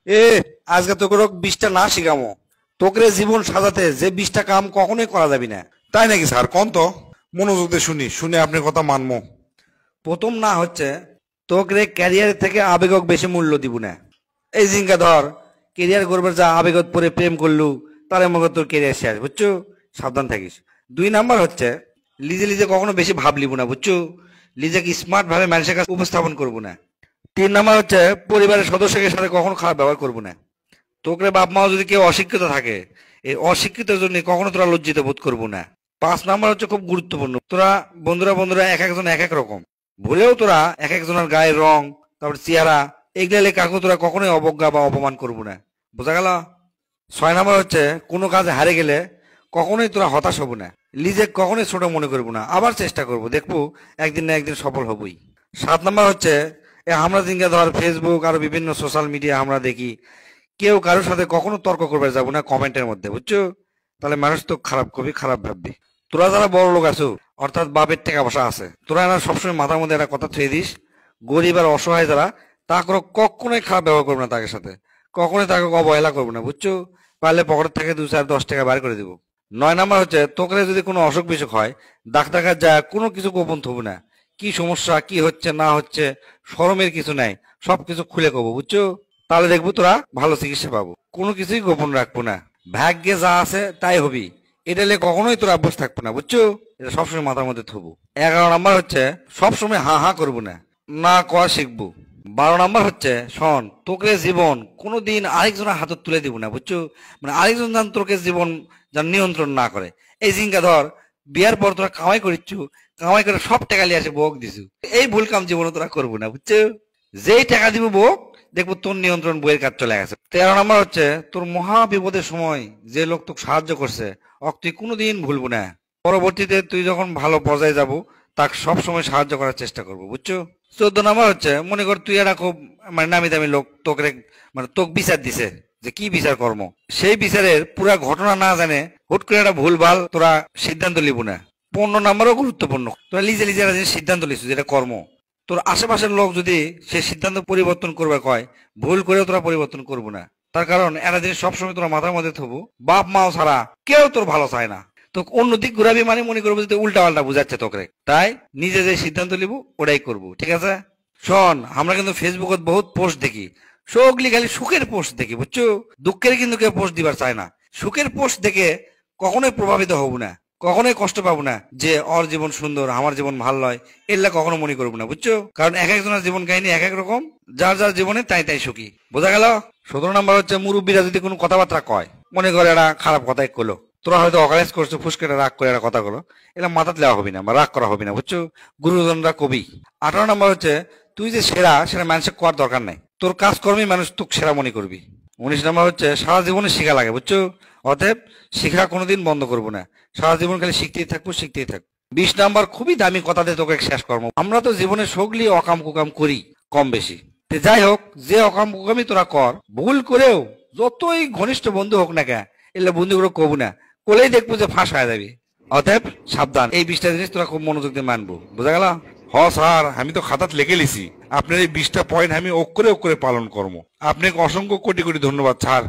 এ আজকে তোকে 20টা না শিখামো। তোকে জীবন সাজাতে যে 20টা কাম কখনোই করা যাবি না। তাই নাকি স্যার? কোন তো মনোযোগ দিয়ে শুনি, শুনে আপনার কথা মানবো। প্রথম না হচ্ছে তোকে ক্যারিয়ারের থেকে আবেগক বেশি মূল্য দিব না। এই জিঙ্কা ধর, ক্যারিয়ার করবার যা আবেগত পরে প্রেম করলু, তার মধ্যে তোর ক্যারিয়ার শেষ, বুঝছো? সাবধান থাকিস। 2 নাম্বার হচ্ছে লিজে লিজে কখনো বেশি ভাব লিব না, বুঝছো? লিজেকে স্মার্ট ভাবে মানুষের কাছে উপস্থাপন করবো না। 3 নাম্বার হচ্ছে পরিবারের সদস্যদের সাথে কখনো খারাপ ব্যবহার করবো না। তোকে বাপ মাও যদি কেউ অশিক্ষিত থাকে, এই অশিক্ষিতের জন্য কখনো তোরা লজ্জিত বোধ করবো না। 5 নাম্বার হচ্ছে খুব গুরুত্বপূর্ণ, তোরা বন্ধুরা বন্ধুরা এক একজন এক এক রকম। ভুলেও তোরা এক একজনের গায়ের রং, তারপর চেহারা, এগুলো কাকু তোরা কখনোই অবজ্ঞা বা অপমান করবো না। বোঝা গেল? 6 নাম্বার হচ্ছে কোনো কাজে হারে গেলে কখনোই তোরা হতাশ হবো না। নিজে কখনোই ছোট মনে করবো না, আবার চেষ্টা করবো, দেখবো একদিন না একদিন সফল হবই। 7 নাম্বার হচ্ছে আমরা জিঙ্গা ধর ফেসবুক আর বিভিন্ন সোশ্যাল মিডিয়া আমরা দেখি, কেউ কারোর সাথে কখনো তর্ক করবে যাবো না কমেন্টের মধ্যে, বুঝছো? তাহলে মানুষ তো খারাপ কবি, খারাপ ভাববি। তোরা যারা বড় লোক আছো, অর্থাৎ বাপের টাকা পয়সা আছে, তোরা এরা সবসময় মাথার মধ্যে একটা কথা থুয়ে দিস, গরিব আর অসহায় যারা, তা করে কখনোই খারাপ ব্যবহার করবে না তাদের সাথে, কখনোই তাকে অবহেলা করবে না, বুঝছো? পারলে পকেট থেকে 2, 4, 10 টাকা বার করে দিব। 9 নাম্বার হচ্ছে তোকে যদি কোনো অসুখ বিসুখ হয়, ডাক্তার কাছে যা কোনো কিছু গোপন থবো না। কি সমস্যা কি হচ্ছে না হচ্ছে শরমের কিছু নাই, সবকিছু খুলে কব, বুঝছো? তাহলে দেখবো তোরা ভালো চিকিৎসা পাবো। কোনো কিছুই গোপন রাখবো না, ভাগ্যে যা আছে তাই হবি, এটা নিয়ে কখনোই তোর অভ্যাস থাকবো না, বুঝছো? এটা সবসময় মাথার মধ্যে থবো। 11 নাম্বার হচ্ছে সবসময় হা হা করবো না, না করা শিখবো। 12 নাম্বার হচ্ছে শোন, তোকে জীবন কোনোদিন আরেকজনের হাতে তুলে দিব না, বুঝছো? মানে আরেকজন যেন তোকে জীবন যেন নিয়ন্ত্রণ না করে। এই জিঙ্কা ধর, বিয়ার পর তোরা কামাই করিচ্ছু, কামাই করে সব টাকা নিয়ে আসে বউক দিছু, এই ভুল কাম জীবনে তোরা করবো না, বুঝছো? যেই টাকা দিব বউক, দেখবো তোর নিয়ন্ত্রণ বইয়ের কাজ চলে গেছে। 13 নাম্বার হচ্ছে তোর মহা বিপদের সময় যে লোক তোকে সাহায্য করছে, তুই কোনোদিন ভুলবো না। পরবর্তীতে তুই যখন ভালো পর্যায়ে যাবো, তাকে সব সময় সাহায্য করার চেষ্টা করবো, বুঝছো? 14 নাম্বার হচ্ছে মনে কর তুই একটা খুব মানে নামি দামি লোক, তোকে মানে তোকে বিচার দিছে যে কি বিচার কর্ম, সেই বিচারের পুরা ঘটনা না জানে হুট করে একটা ভুল ভাল তোরা সিদ্ধান্ত লিব না। 15 নাম্বারও গুরুত্বপূর্ণ, তোরা লিজে লিজে একটা জিনিস সিদ্ধান্ত লিছু যেটা কর্ম, তোর আশেপাশের লোক যদি সে সিদ্ধান্ত পরিবর্তন করবে কয়, ভুল করেও তোরা পরিবর্তন করবো না। তার কারণ একটা জিনিস সবসময় তোরা মাথার মধ্যে থবো, বাপ মাও ছাড়া কেউ তোর ভালো চায় না। তো অন্য দিক ঘুরাবি মানে মনে করবো যে উল্টা পাল্টা বুঝাচ্ছে তোকে, তাই নিজে যে সিদ্ধান্ত নিব ওটাই করবো, ঠিক আছে? শোন, আমরা কিন্তু ফেসবুকত বহুত পোস্ট দেখি, সবগুলি খালি সুখের পোস্ট দেখি, বুঝছো? দুঃখের কিন্তু কেউ পোস্ট দিবার চায় না। সুখের পোস্ট দেখে কখনোই প্রভাবিত হব না, কখনোই কষ্ট পাবো না যে ওর জীবন সুন্দর আমার জীবন ভালো নয়, এগুলা কখনো মনে করবো না, বুঝছো? কারণ এক একজনের জীবন কাহিনী এক এক রকম, যার যার জীবনে তাই তাই সুখী। বোঝা গেল? 17 নাম্বার হচ্ছে মুরব্বীরা যদি কোনো কথাবার্তা কয়, মনে করে এরা খারাপ কথাই কলো, তোরা হয়তো অকারেজ করছো, ফুসকেটা রাগ করে এরা কথা গুলো, এরা মাথাতে দেওয়া হবে না বা রাগ করা হবে না, বুঝছো? গুরুজনরা কবি। 18 নাম্বার হচ্ছে তুই যে সেরা সেটা মানুষের কোয়ার দরকার নাই, তোর কাজকর্মে মানুষ তোকে সেরা মনে করবি। 19 নাম্বার হচ্ছে সারা জীবনে শেখা লাগে, বুঝছো? অতএব শিখা কোনোদিন বন্ধ করবো না, সারা জীবন খালি শিখতেই থাকবো শিখতেই থাকবো। 20 নাম্বার খুবই দামি কথা দিয়ে তোকে শেষ কর্ম, আমরা তো জীবনে সগলি অকাম কুকাম করি কম বেশি। যাই হোক, যে অকাম কুকামই তোরা কর, ভুল করেও যতই ঘনিষ্ঠ বন্ধু হোক না কেন, এলে বন্ধুগুলো কবু না, কোলেই দেখবো যে ফাঁস হয়ে যাবি। অতএব সাবধান, এই 20টা জিনিস তোরা খুব মনোযোগ দিয়ে মানবো। বোঝা গেল? হ স্যার, আমি তো খাতাত লিখে লিছি, আপনার এই 20টা পয়েন্ট আমি অক্ষরে অক্ষরে পালন করবো। আপনাকে অসংখ্য কোটি কোটি ধন্যবাদ স্যার।